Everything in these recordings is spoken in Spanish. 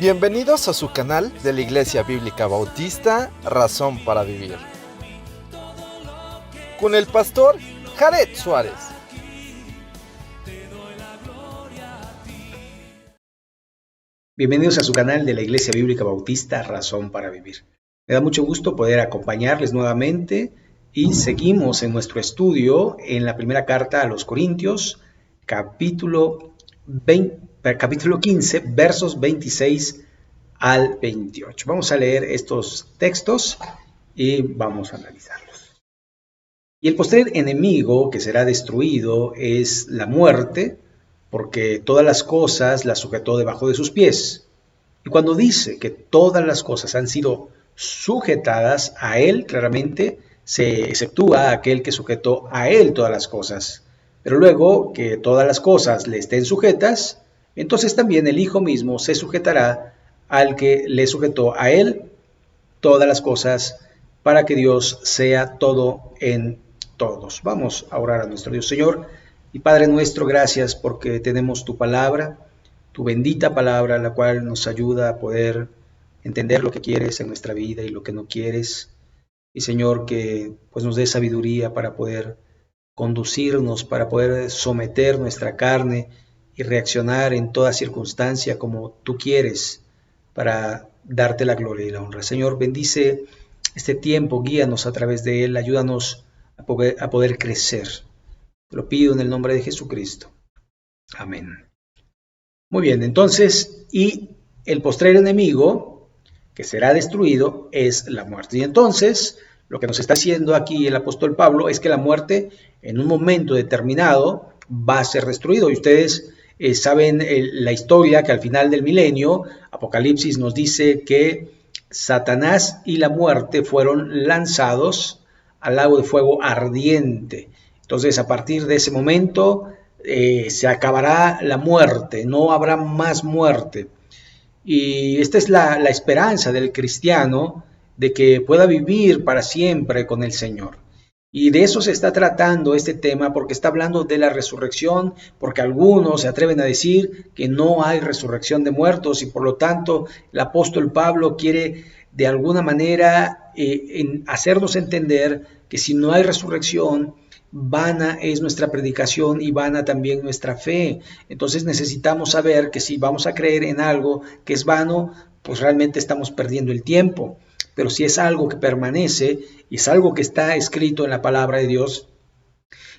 Bienvenidos a su canal de la Iglesia Bíblica Bautista, Razón para Vivir, con el pastor Jared Suárez. Bienvenidos a su canal de la Iglesia Bíblica Bautista, Razón para Vivir. Me da mucho gusto poder acompañarles nuevamente y seguimos en nuestro estudio en la primera carta a los Corintios, capítulo 15, versos 26 al 28. Vamos a leer estos textos y vamos a analizarlos. Y el postrer enemigo que será destruido es la muerte, porque todas las cosas las sujetó debajo de sus pies. Y cuando dice que todas las cosas han sido sujetadas a él, claramente se exceptúa aquel que sujetó a él todas las cosas. Pero luego que todas las cosas le estén sujetas, entonces también el Hijo mismo se sujetará al que le sujetó a él todas las cosas, para que Dios sea todo en todos. Vamos a orar a nuestro Dios. Señor y Padre nuestro, gracias porque tenemos tu palabra, tu bendita palabra, la cual nos ayuda a poder entender lo que quieres en nuestra vida y lo que no quieres. Y Señor, que pues nos dé sabiduría para poder conducirnos, para poder someter nuestra carne y reaccionar en toda circunstancia como tú quieres, para darte la gloria y la honra. Señor, bendice este tiempo, guíanos a través de él, ayúdanos a poder crecer. Te lo pido en el nombre de Jesucristo. Amén. Muy bien, entonces, y el postrer enemigo que será destruido es la muerte. Y entonces, lo que nos está diciendo aquí el apóstol Pablo es que la muerte en un momento determinado va a ser destruido. Y ustedes saben la historia que al final del milenio, Apocalipsis nos dice que Satanás y la muerte fueron lanzados al lago de fuego ardiente. Entonces, a partir de ese momento se acabará la muerte, no habrá más muerte. Y esta es la esperanza del cristiano, de que pueda vivir para siempre con el Señor. Y de eso se está tratando este tema, porque está hablando de la resurrección, porque algunos se atreven a decir que no hay resurrección de muertos, y por lo tanto el apóstol Pablo quiere de alguna manera hacernos entender que si no hay resurrección, vana es nuestra predicación y vana también nuestra fe. Entonces necesitamos saber que si vamos a creer en algo que es vano, pues realmente estamos perdiendo el tiempo. Pero si es algo que permanece y es algo que está escrito en la palabra de Dios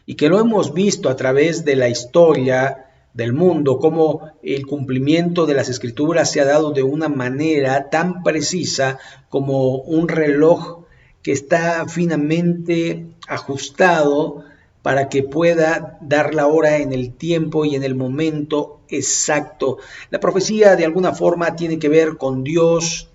y que lo hemos visto a través de la historia del mundo, cómo el cumplimiento de las escrituras se ha dado de una manera tan precisa como un reloj que está finamente ajustado para que pueda dar la hora en el tiempo y en el momento exacto. La profecía de alguna forma tiene que ver con Dios,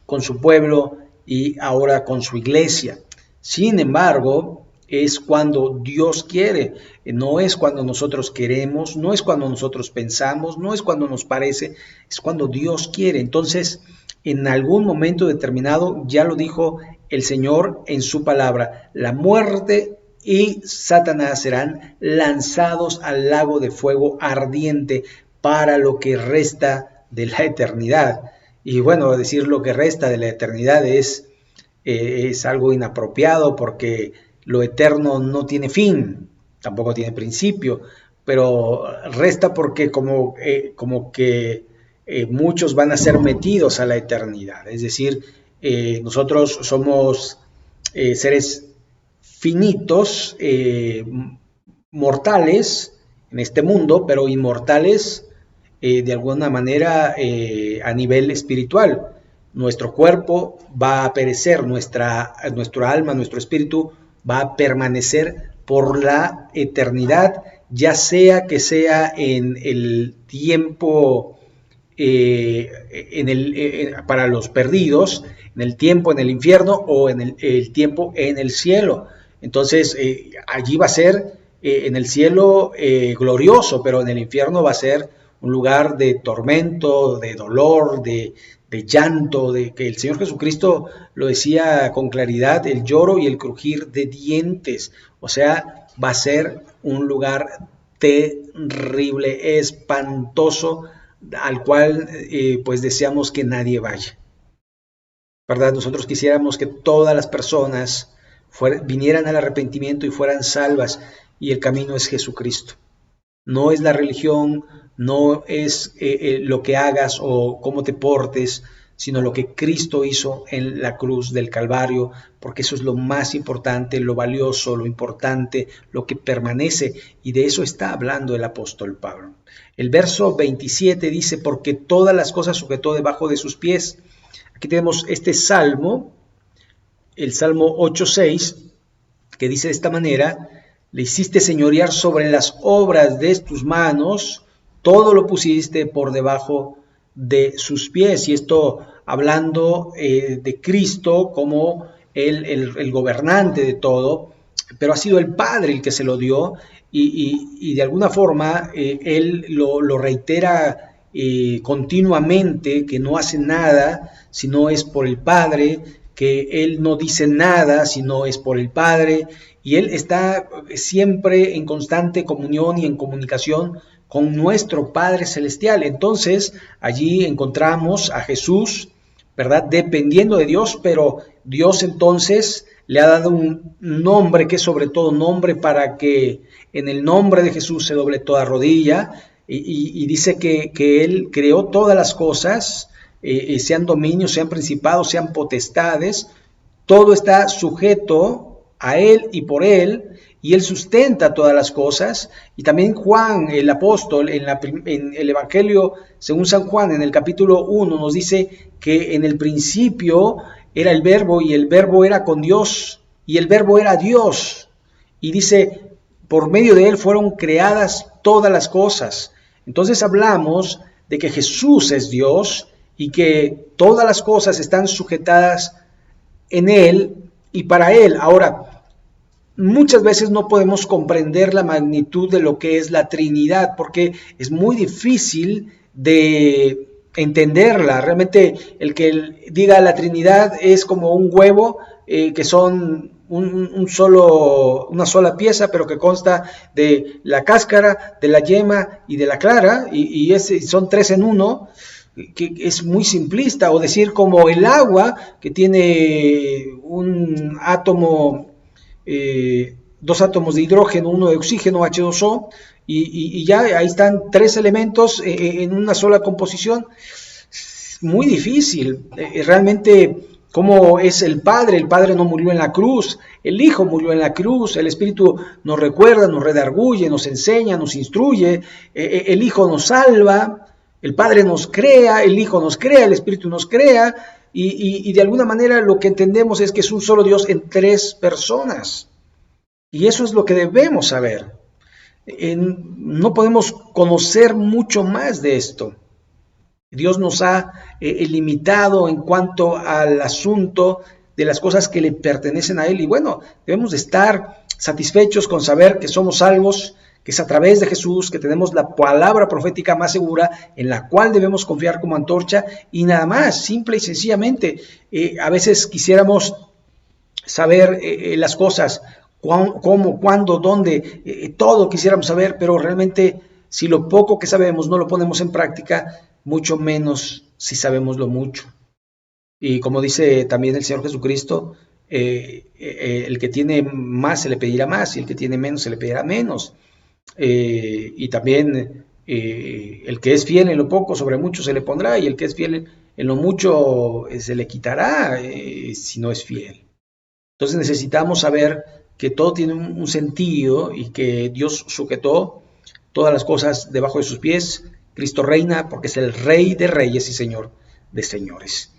con su pueblo y ahora con su iglesia. Sin embargo, es cuando Dios quiere, no es cuando nosotros queremos, no es cuando nosotros pensamos, no es cuando nos parece, es cuando Dios quiere. Entonces, en algún momento determinado, ya lo dijo el Señor en su palabra, la muerte y Satanás serán lanzados al lago de fuego ardiente para lo que resta de la eternidad. Y bueno, decir lo que resta de la eternidad es algo inapropiado, porque lo eterno no tiene fin, tampoco tiene principio, pero resta porque como que muchos van a ser metidos a la eternidad. Es decir, nosotros somos seres finitos, mortales en este mundo, pero inmortales de alguna manera a nivel espiritual. Nuestro cuerpo va a perecer, nuestra alma, nuestro espíritu va a permanecer por la eternidad, ya sea que sea en el tiempo para los perdidos, en el tiempo en el infierno o en el tiempo en el cielo. Entonces allí va a ser en el cielo glorioso, pero en el infierno va a ser un lugar de tormento, de dolor, de llanto, de que el Señor Jesucristo lo decía con claridad, el lloro y el crujir de dientes. O sea, va a ser un lugar terrible, espantoso, al cual pues deseamos que nadie vaya, ¿verdad? Nosotros quisiéramos que todas las personas vinieran al arrepentimiento y fueran salvas, y el camino es Jesucristo. No es la religión, no es lo que hagas o cómo te portes, sino lo que Cristo hizo en la cruz del Calvario, porque eso es lo más importante, lo valioso, lo importante, lo que permanece, y de eso está hablando el apóstol Pablo. El verso 27 dice, porque todas las cosas sujetó debajo de sus pies. Aquí tenemos este salmo, el Salmo 8:6, que dice de esta manera: le hiciste señorear sobre las obras de tus manos, todo lo pusiste por debajo de sus pies. Y esto hablando de Cristo como el gobernante de todo, pero ha sido el Padre el que se lo dio, y de alguna forma Él lo reitera continuamente, que no hace nada si no es por el Padre, que Él no dice nada si no es por el Padre, y Él está siempre en constante comunión y en comunicación con nuestro Padre Celestial. Entonces, allí encontramos a Jesús, ¿verdad?, dependiendo de Dios, pero Dios entonces le ha dado un nombre que es sobre todo nombre, para que en el nombre de Jesús se doble toda rodilla, y dice que Él creó todas las cosas, sean dominios, sean principados, sean potestades, todo está sujeto a Él y por Él, y Él sustenta todas las cosas. Y también Juan, el apóstol, en el Evangelio según San Juan, en el capítulo 1, nos dice que en el principio era el Verbo, y el Verbo era con Dios, y el Verbo era Dios. Y dice, por medio de Él fueron creadas todas las cosas. Entonces hablamos de que Jesús es Dios, y que todas las cosas están sujetadas en Él y para Él. Ahora, muchas veces no podemos comprender la magnitud de lo que es la Trinidad, porque es muy difícil de entenderla. Realmente el que diga la Trinidad es como un huevo, que son una sola pieza, pero que consta de la cáscara, de la yema y de la clara, y son tres en uno, que es muy simplista. O decir como el agua, que tiene un átomo, dos átomos de hidrógeno, uno de oxígeno, H2O, y ya ahí están tres elementos en una sola composición. Muy difícil. Realmente, ¿cómo es el Padre? El Padre no murió en la cruz, el Hijo murió en la cruz, el Espíritu nos recuerda, nos redarguye, nos enseña, nos instruye, el Hijo nos salva, el Padre nos crea, el Hijo nos crea, el Espíritu nos crea, y de alguna manera lo que entendemos es que es un solo Dios en tres personas. Y eso es lo que debemos saber. No podemos conocer mucho más de esto. Dios nos ha limitado en cuanto al asunto de las cosas que le pertenecen a Él. Y bueno, debemos de estar satisfechos con saber que somos salvos, que es a través de Jesús, que tenemos la palabra profética más segura, en la cual debemos confiar como antorcha, y nada más, simple y sencillamente. A veces quisiéramos saber las cosas, cómo, cuándo, dónde, todo quisiéramos saber, pero realmente si lo poco que sabemos no lo ponemos en práctica, mucho menos si sabemos lo mucho. Y como dice también el Señor Jesucristo, el que tiene más se le pedirá más, y el que tiene menos se le pedirá menos. Y también el que es fiel en lo poco, sobre mucho se le pondrá, y el que es fiel en lo mucho se le quitará si no es fiel. Entonces necesitamos saber que todo tiene un sentido, y que Dios sujetó todas las cosas debajo de sus pies. Cristo reina porque es el Rey de reyes y Señor de señores.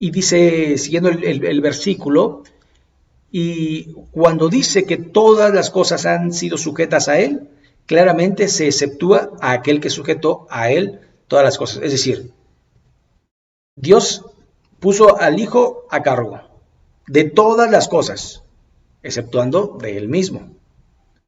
Y dice, siguiendo el versículo, y cuando dice que todas las cosas han sido sujetas a Él, claramente se exceptúa a aquel que sujetó a Él todas las cosas. Es decir, Dios puso al Hijo a cargo de todas las cosas, exceptuando de Él mismo.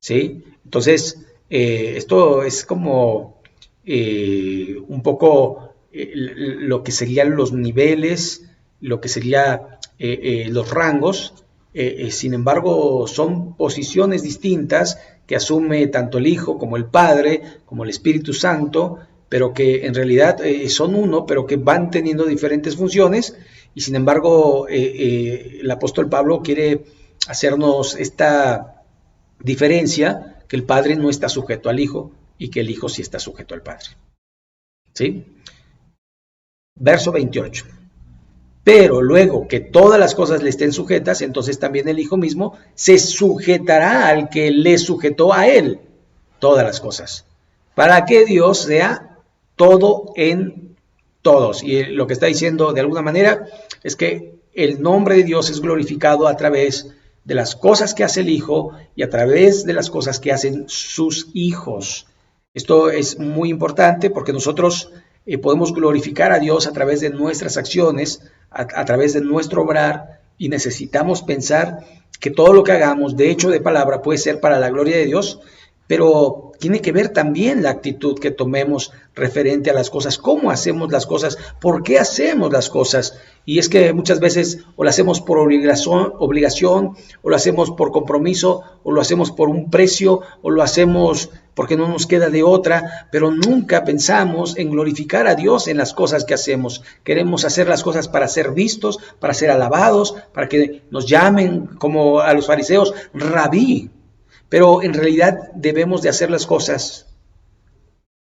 ¿Sí? Entonces, esto es como un poco lo que serían los niveles, lo que serían los rangos. Sin embargo, son posiciones distintas que asume tanto el Hijo como el Padre, como el Espíritu Santo, pero que en realidad son uno, pero que van teniendo diferentes funciones, y sin embargo el apóstol Pablo quiere hacernos esta diferencia, que el Padre no está sujeto al Hijo y que el Hijo sí está sujeto al Padre. ¿Sí? Verso 28. Pero luego que todas las cosas le estén sujetas, entonces también el Hijo mismo se sujetará al que le sujetó a él todas las cosas, para que Dios sea todo en todos. Y lo que está diciendo de alguna manera es que el nombre de Dios es glorificado a través de las cosas que hace el Hijo y a través de las cosas que hacen sus hijos. Esto es muy importante porque nosotros podemos glorificar a Dios a través de nuestras acciones, a través de nuestro obrar, y necesitamos pensar que todo lo que hagamos, de hecho de palabra, puede ser para la gloria de Dios, pero tiene que ver también la actitud que tomemos referente a las cosas, cómo hacemos las cosas, por qué hacemos las cosas. Y es que muchas veces o lo hacemos por obligación, o lo hacemos por compromiso, o lo hacemos por un precio, o lo hacemos porque no nos queda de otra, pero nunca pensamos en glorificar a Dios en las cosas que hacemos. Queremos hacer las cosas para ser vistos, para ser alabados, para que nos llamen como a los fariseos, rabí. Pero en realidad debemos de hacer las cosas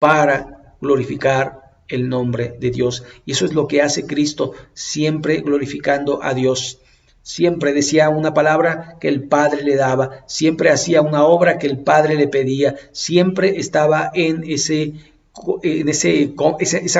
para glorificar el nombre de Dios. Y eso es lo que hace Cristo, siempre glorificando a Dios. Siempre decía una palabra que el Padre le daba, siempre hacía una obra que el Padre le pedía, siempre estaba en esa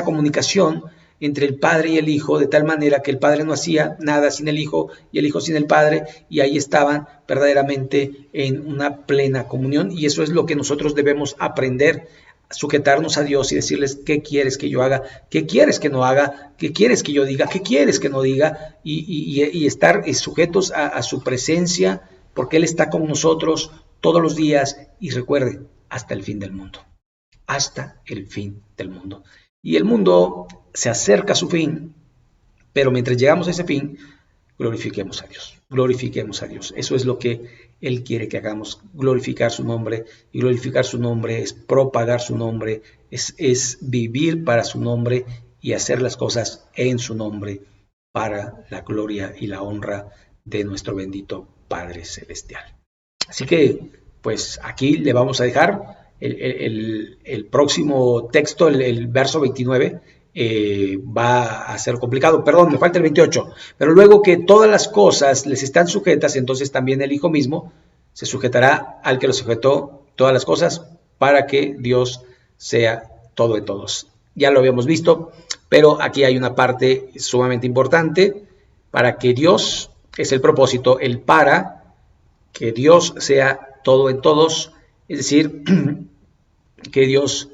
comunicación entre el Padre y el Hijo, de tal manera que el Padre no hacía nada sin el Hijo y el Hijo sin el Padre, y ahí estaban verdaderamente en una plena comunión. Y eso es lo que nosotros debemos aprender, sujetarnos a Dios y decirles: ¿qué quieres que yo haga? ¿Qué quieres que no haga? ¿Qué quieres que yo diga? ¿Qué quieres que no diga? Y estar sujetos a su presencia, porque Él está con nosotros todos los días, y recuerde, hasta el fin del mundo. Hasta el fin del mundo. Y el mundo se acerca a su fin, pero mientras llegamos a ese fin, glorifiquemos a Dios, glorifiquemos a Dios. Eso es lo que Él quiere que hagamos, glorificar su nombre, y glorificar su nombre es propagar su nombre, es vivir para su nombre y hacer las cosas en su nombre para la gloria y la honra de nuestro bendito Padre Celestial. Así que, pues aquí le vamos a dejar el próximo texto, el verso 29, va a ser complicado, perdón, me falta el 28, pero luego que todas las cosas les están sujetas, entonces también el Hijo mismo se sujetará al que lo sujetó todas las cosas, para que Dios sea todo de todos. Ya lo habíamos visto, pero aquí hay una parte sumamente importante, para que Dios, es el propósito, el para que Dios sea todo en todos, es decir, que Dios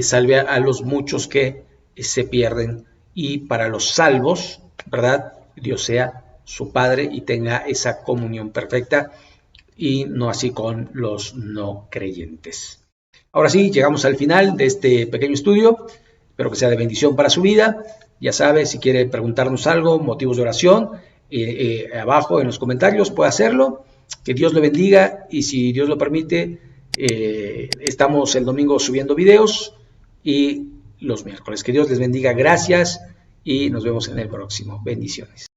salve a los muchos que se pierden, y para los salvos, ¿verdad?, Dios sea su Padre y tenga esa comunión perfecta, y no así con los no creyentes. Ahora sí, llegamos al final de este pequeño estudio. Espero que sea de bendición para su vida. Ya sabe, si quiere preguntarnos algo, motivos de oración, abajo en los comentarios puede hacerlo. Que Dios le bendiga, y si Dios lo permite, estamos el domingo subiendo videos, y los miércoles. Que Dios les bendiga, gracias, y nos vemos en el próximo. Bendiciones.